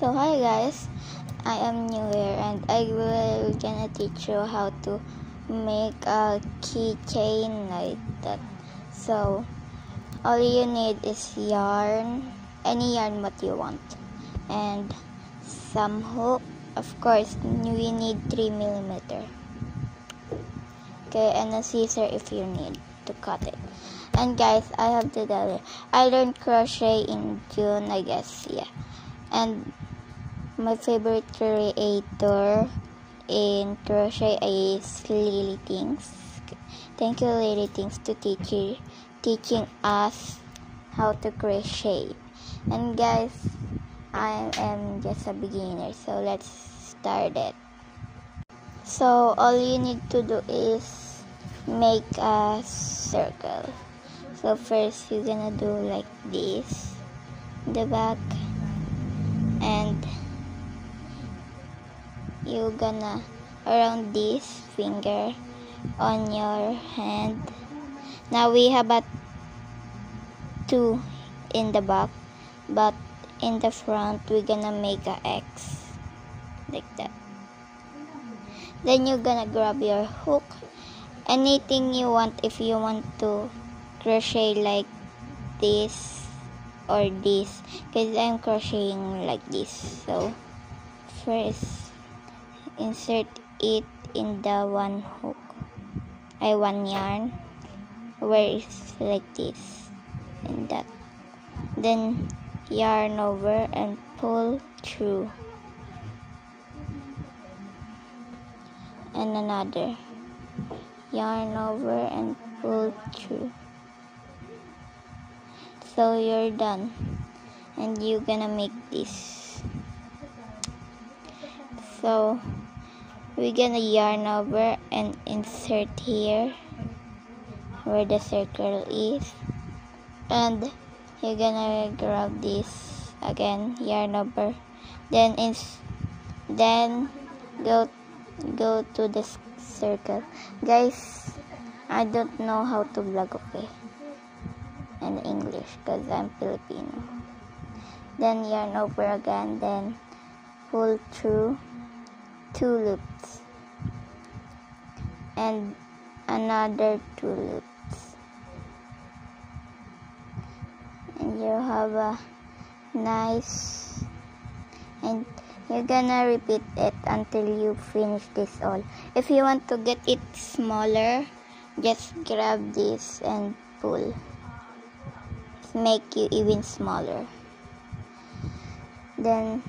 So hi guys, I am new here and I will gonna teach you how to make a keychain like that. So all you need is yarn, any yarn what you want, and some hook. Of course, we need 3mm. Okay, and a scissor if you need to cut it. And guys, I have to tell you, I learned crochet in June, I guess, yeah. And my favorite creator in crochet is Lily Things. Thank you, Lily Things, to teaching us how to crochet. And guys, I am just a beginner, so let's start it. So all you need to do is make a circle. So first you're gonna do like this in the back, and you're gonna around this finger on your hand. Now we have a 2 in the back, but in the front we're gonna make a X like that. Then you're gonna grab your hook, anything you want. If you want to crochet like this or this, because I'm crocheting like this. So first insert it in the one yarn where it's like this and that, then yarn over and pull through, and another yarn over and pull through. So you're done, and you're gonna make this. So we're gonna yarn over and insert here where the circle is, and you're gonna grab this again, yarn over, then go to the circle. Guys, I don't know how to vlog, okay, in English because I'm Filipino. Then yarn over again, then pull through 2 loops and another 2 loops, and you have a nice, and you're gonna repeat it until you finish this all. If you want to get it smaller, just grab this and pull, make you even smaller. Then